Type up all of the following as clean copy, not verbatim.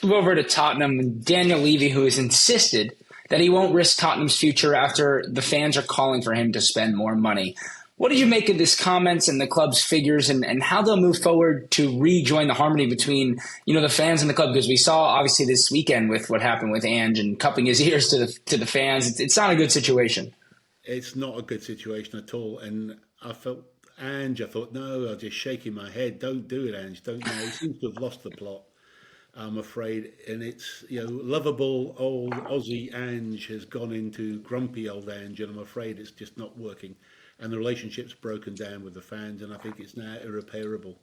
Move over to Tottenham and Daniel Levy, who has insisted that he won't risk Tottenham's future after the fans are calling for him to spend more money. What did you make of his comments and the club's figures and how they'll move forward to rejoin the harmony between, the fans and the club? Because we saw obviously this weekend with what happened with Ange and cupping his ears to the fans. It's not a good situation. It's not a good situation at all. And I thought, no, I was just shaking my head. Don't do it, Ange. Don't. He seems to have lost the plot, I'm afraid. And it's, lovable old Aussie Ange has gone into grumpy old Ange, and I'm afraid it's just not working. And the relationship's broken down with the fans, and I think it's now irreparable.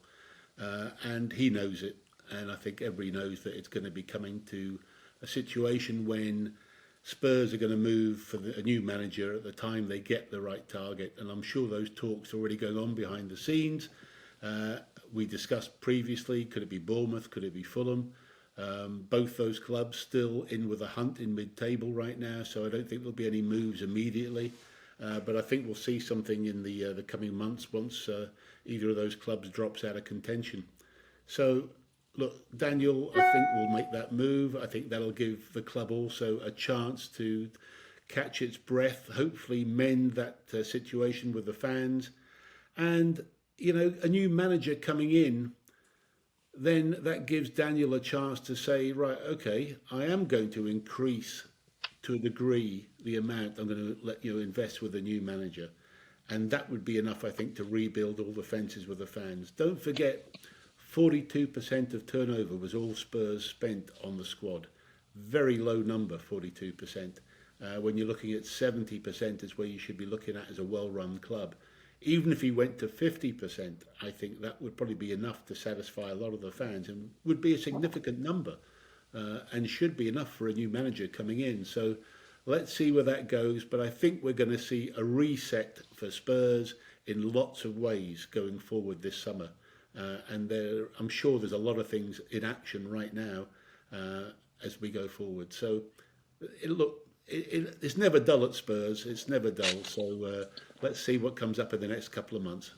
And he knows it. And I think everybody knows that it's going to be coming to a situation when Spurs are going to move for a new manager at the time they get the right target. And I'm sure those talks are already going on behind the scenes. Uh, we discussed previously, could it be Bournemouth, could it be Fulham? Both those clubs still in with a hunt in mid-table right now, so I don't think there'll be any moves immediately. But I think we'll see something in the coming months once either of those clubs drops out of contention. So, look, Daniel, I think will make that move. I think that'll give the club also a chance to catch its breath, hopefully mend that situation with the fans. And, a new manager coming in, then that gives Daniel a chance to say, right, okay, I am going to increase to a degree the amount I'm going to let you invest with a new manager. And that would be enough, I think, to rebuild all the fences with the fans. Don't forget, 42% of turnover was all Spurs spent on the squad. Very low number, 42%. When you're looking at 70% is where you should be looking at as a well-run club. Even if he went to 50%, I think that would probably be enough to satisfy a lot of the fans and would be a significant number and should be enough for a new manager coming in. So let's see where that goes. But I think we're going to see a reset for Spurs in lots of ways going forward this summer. I'm sure there's a lot of things in action right now as we go forward. So it's never dull at Spurs. It's never dull. So let's see what comes up in the next couple of months.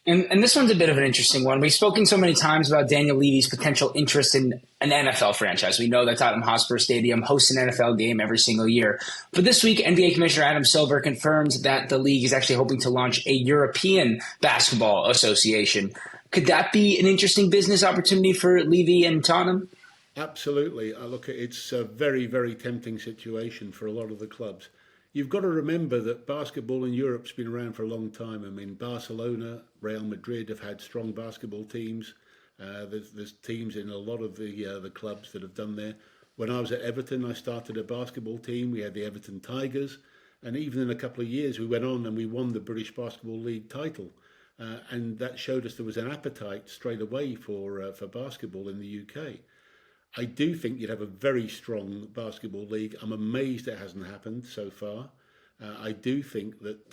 And this one's a bit of an interesting one. We've spoken so many times about Daniel Levy's potential interest in an NFL franchise. We know that Tottenham Hotspur Stadium hosts an NFL game every single year. But this week, NBA Commissioner Adam Silver confirms that the league is actually hoping to launch a European Basketball Association. Could that be an interesting business opportunity for Levy and Tottenham? Absolutely. I look at it's a very, very tempting situation for a lot of the clubs. You've got to remember that basketball in Europe's been around for a long time. I mean, Barcelona, Real Madrid have had strong basketball teams. There's teams in a lot of the clubs that have done there. When I was at Everton, I started a basketball team. We had the Everton Tigers, and even in a couple of years, we went on and we won the British Basketball League title. And that showed us there was an appetite straight away for basketball in the UK. I do think you'd have a very strong basketball league. I'm amazed it hasn't happened so far. I do think that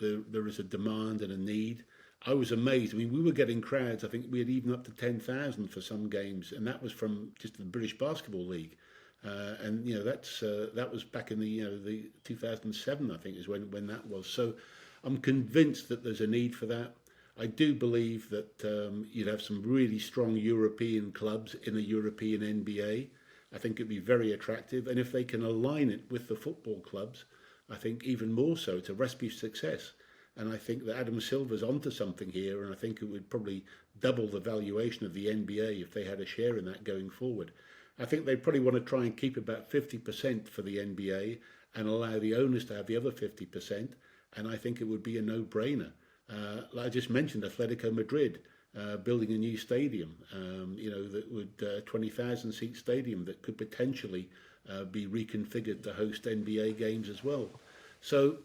there is a demand and a need. I was amazed. I mean, we were getting crowds. I think we had even up to 10,000 for some games, and that was from just the British Basketball League. And that was back in the 2007, I think, is when that was. So I'm convinced that there's a need for that. I do believe that you'd have some really strong European clubs in a European NBA. I think it'd be very attractive. And if they can align it with the football clubs, I think even more so. It's a recipe for success. And I think that Adam Silver's onto something here. And I think it would probably double the valuation of the NBA if they had a share in that going forward. I think they probably want to try and keep about 50% for the NBA and allow the owners to have the other 50%. And I think it would be a no-brainer. Like I just mentioned, Atletico Madrid building a new stadium, that would 20,000 seat stadium that could potentially be reconfigured to host NBA games as well. So,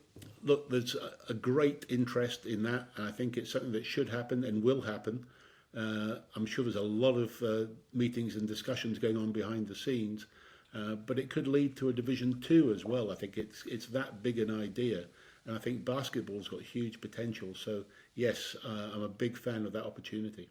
look, there's a great interest in that, and I think it's something that should happen and will happen. I'm sure there's a lot of meetings and discussions going on behind the scenes, but it could lead to a Division Two as well. I think it's that big an idea. And I think basketball's got huge potential. So, yes, I'm a big fan of that opportunity.